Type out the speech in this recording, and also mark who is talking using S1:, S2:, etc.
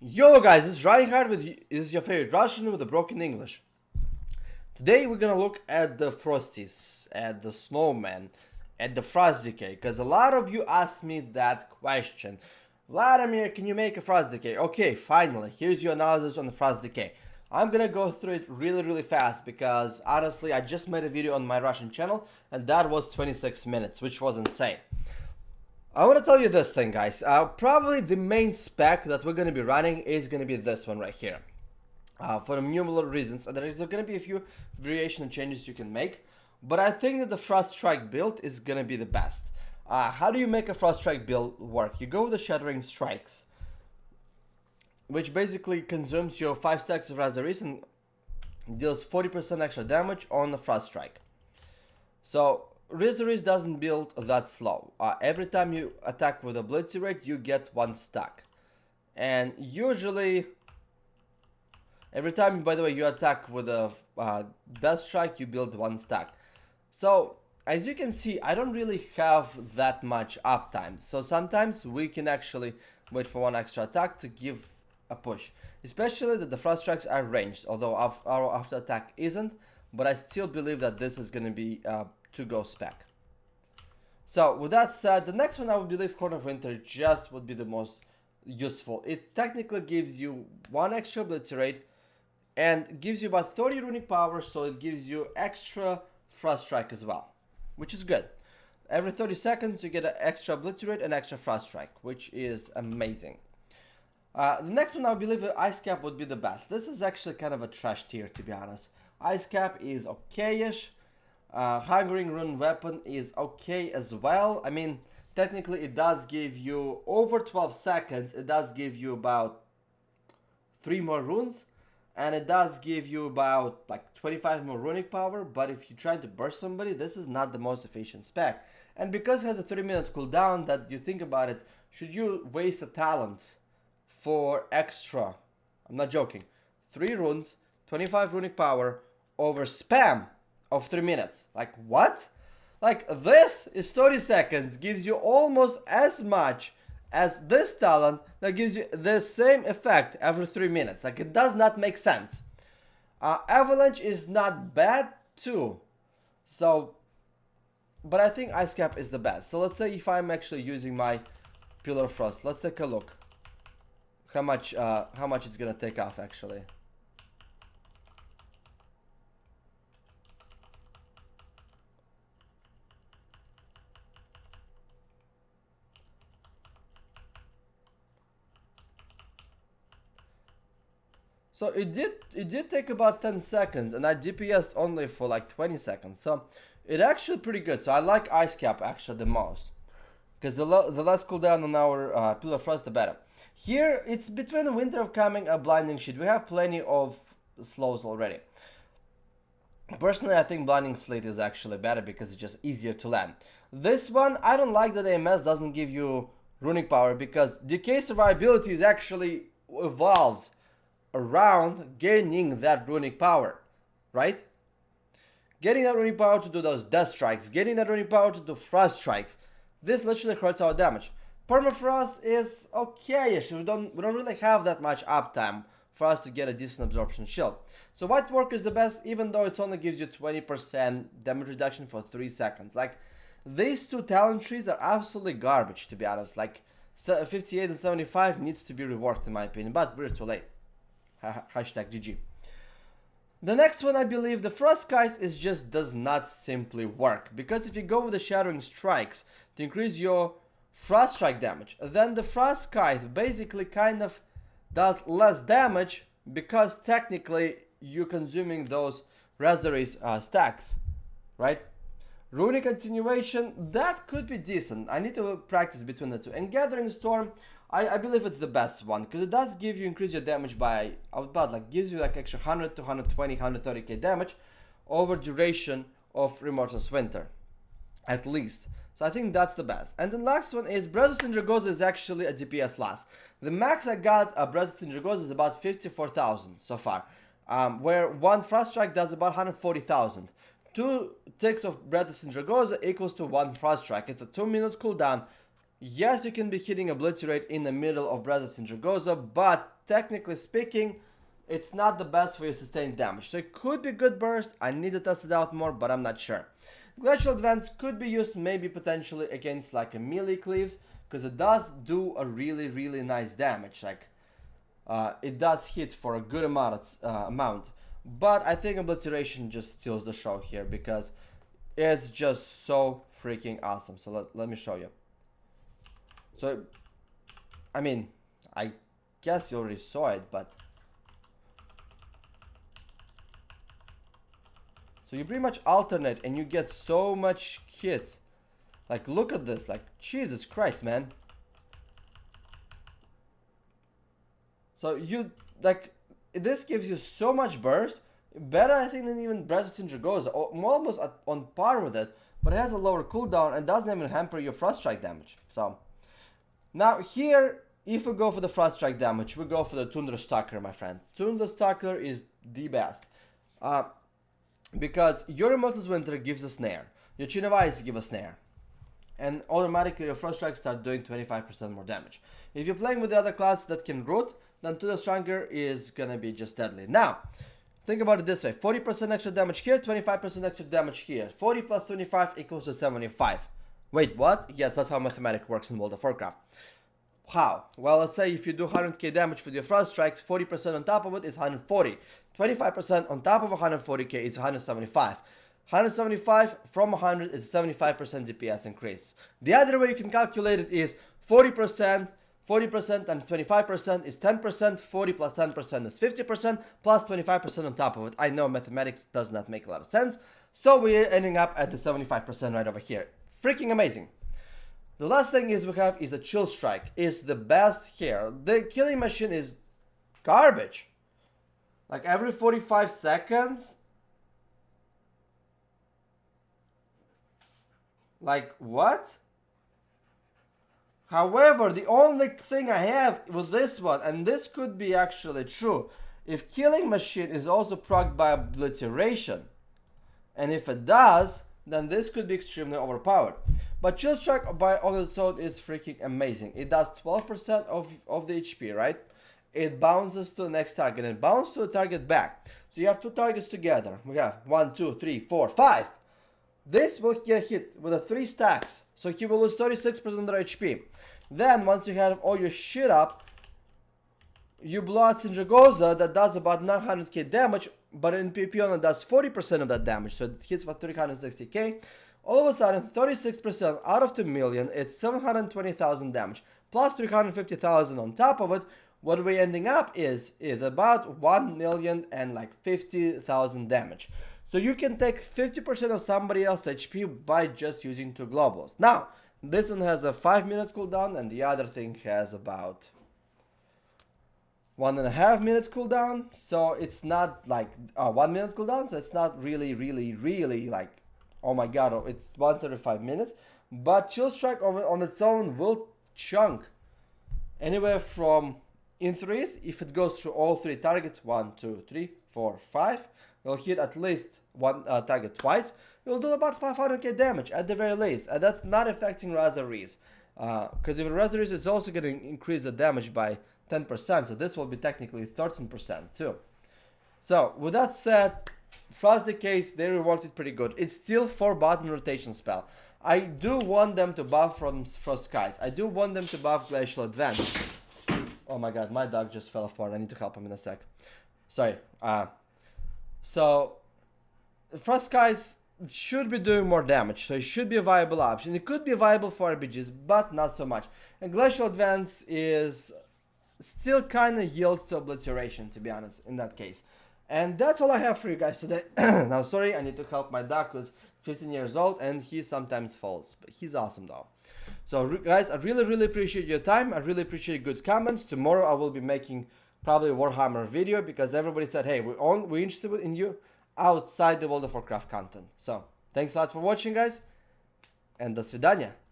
S1: Yo guys, it's Reinhardt with this is your favorite Russian with a broken English. Today we're gonna look at the Frosties, at the Snowman, at the Frost Decay, because a lot of you asked me that question. Vladimir, can you make a Frost Decay? Okay, finally, here's your analysis on the Frost Decay. I'm gonna go through it really fast because honestly I just made a video on my Russian channel and that was 26 minutes, which was insane. I want to tell you this thing, guys. Probably the main spec that we're going to be running is going to be this one right here. For numerous reasons. There is going to be a few variation and changes you can make. But I think that the Frost Strike build is going to be the best. How do you make a Frost Strike build work? You go with the Shattering Strikes, which basically consumes your 5 stacks of Razaris and deals 40% extra damage on the Frost Strike. So Razaris doesn't build that slow. Every time you attack with a Blitzy rate, you get 1 stack. And usually, every time, by the way, you attack with a Death Strike, you build 1 stack. So, as you can see, I don't really have that much uptime. So sometimes we can actually wait for 1 extra attack to give a push. Especially that the Frost Strikes are ranged, although our after attack isn't. But I still believe that this is going to be to go spec. So with that said, the next one I would believe Corner of Winter just would be the most useful. It technically gives you 1 extra blitz rate and gives you about 30 runic power, so it gives you extra Frost Strike as well, which is good. Every 30 seconds you get an extra blitz rate and extra Frost Strike, which is amazing. The next one I believe the Ice Cap would be the best. This is actually kind of a trash tier, to be honest. Ice Cap is okay-ish. Hungering Rune Weapon is okay as well. I mean, technically it does give you over 12 seconds. It does give you about 3 more runes. And it does give you about like 25 more runic power. But if you're trying to burst somebody, this is not the most efficient spec. And because it has a 30-minute cooldown, that you think about it, should you waste a talent for extra, I'm not joking, 3 runes, 25 runic power over spam of 3 minutes? Like, what? Like, this is 30 seconds, gives you almost as much as this talent that gives you the same effect every 3 minutes. Like, it does not make sense. Avalanche is not bad too. So, but I think Ice Cap is the best. So let's say if I'm actually using my Pillar of Frost, let's take a look. How much it's gonna take off actually. So it did take about 10 seconds, and I DPS'd only for like 20 seconds. So it actually pretty good. So I like Ice Cap actually the most, because the less cooldown on our Pillar of Frost, the better. Here it's between the Winter of Coming and Blinding Sheet. We have plenty of slows already. Personally, I think Blinding Slate is actually better because it's just easier to land. This one, I don't like that AMS doesn't give you runic power, because Decay survivability is actually evolves around gaining that runic power, right? Getting that runic power to do those Death Strikes, getting that runic power to do Frost Strikes. This literally hurts our damage. Permafrost is okay-ish. We don't really have that much uptime for us to get a decent absorption shield. So White Work is the best, even though it only gives you 20% damage reduction for 3 seconds. Like, these 2 talent trees are absolutely garbage, to be honest. Like, 58 and 75 needs to be reworked in my opinion, but we're too late. Hashtag GG. The next one, I believe, the Frost Skies is just does not simply work. Because if you go with the Shattering Strikes to increase your Frost Strike damage, then the Frost Sky basically kind of does less damage, because technically you're consuming those Razaris stacks, right? Runic Continuation, that could be decent. I need to practice between the two. And Gathering Storm, I believe it's the best one, because it does give you increase your damage by about like gives you like extra 100 to 120, 130k damage over duration of Remorseless Winter, at least. So I think that's the best. And the last one is Breath of Sindragosa is actually a DPS last. The max I got a Breath of Sindragosa is about 54,000 so far, where 1 Frost Strike does about 140,000. 2 ticks of Breath of Sindragosa equals to 1 Frost Strike. It's a 2-minute cooldown. yes, you can be hitting Obliterate in the middle of Breath of Sindragosa, but technically speaking, it's not the best for your sustained damage. So it could be good burst. I need to test it out more, but I'm not sure. Glacial Advance could be used maybe potentially against like a melee cleaves, because it does do a really nice damage. Like it does hit for a good amount. But I think Obliteration just steals the show here because it's just so freaking awesome. So let me show you. So, I mean, I guess you already saw it, but... So you pretty much alternate and you get so much hits. Like, look at this. Like, Jesus Christ, man. So you, like, this gives you so much burst. Better, I think, than even Breath of Sindragosa. Almost on par with it. But it has a lower cooldown and doesn't even hamper your Frost Strike damage. So, now here, if we go for the Frost Strike damage, we go for the Tundra Stalker, my friend. Tundra Stalker is the best. Because your Immortal's Winter gives a snare. Your Chin of Ice give a snare. And automatically your Frost Strike start doing 25% more damage. If you're playing with the other class that can root, then Tundra Stalker is gonna be just deadly. Now, think about it this way. 40% extra damage here, 25% extra damage here. 40 plus 25 equals to 75. Wait, what? Yes, that's how mathematics works in World of Warcraft. How? Well, let's say if you do 100k damage with your Frost Strikes, 40% on top of it is 140. 25% on top of 140k is 175. 175 from 100 is 75% DPS increase. The other way you can calculate it is 40%. 40% times 25% is 10%, 40 plus 10% is 50%, plus 25% on top of it. I know mathematics does not make a lot of sense, so we're ending up at the 75% right over here. Freaking amazing. The last thing is we have is a Chill Strike. Is the best here. The Killing Machine is garbage. Like every 45 seconds. Like what? However, the only thing I have with this one, and this could be actually true, if Killing Machine is also procced by Obliteration, and if it does, then this could be extremely overpowered. But Chill Strike by on its own is freaking amazing. It does 12% of the HP, right? It bounces to the next target and bounces to the target back. So you have two targets together. We have 1, 2, 3, 4, 5. This will get hit with a 3 stacks. So he will lose 36% of their HP. Then once you have all your shit up, you blow out Sindragosa that does about 900k damage, but in PvP only does 40% of that damage. So it hits for 360k. All of a sudden, 36% out of 2 million, it's 720,000 damage. Plus 350,000 on top of it. What we're ending up is about 1,050,000 damage. So you can take 50% of somebody else's HP by just using 2 globals. Now, this one has a 5-minute cooldown and the other thing has about 1.5 minute cooldown. So it's not like 1 minute cooldown. So it's not really like, oh my god, it's once every 5 minutes. But Chill Strike on its own will chunk anywhere from in threes. If it goes through all 3 targets, 1, 2, 3, 4, 5, it'll hit at least one target twice. It'll do about 500k damage at the very least, and that's not affecting Razaries. Because if Razaries is also going to increase the damage by 10%, so this will be technically 13% too. So with that said, Frost Decays, they reworked it pretty good. It's still 4 button rotation spell. I do want them to buff from Frost Skies. I do want them to buff Glacial Advance. Oh my god, my dog just fell apart. I need to help him in a sec. Sorry. So Frost Skies should be doing more damage, so it should be a viable option. It could be viable for RPGs, but not so much. And Glacial Advance is still kind of yields to Obliteration, to be honest, in that case. And that's all I have for you guys today. Now, sorry, I need to help my dog who's 15 years old and he sometimes falls, but he's awesome though. So guys, I really appreciate your time. I really appreciate good comments. Tomorrow I will be making probably a Warhammer video because everybody said, hey, we're interested in you outside the World of Warcraft content. So thanks a lot for watching, guys, and до свидания.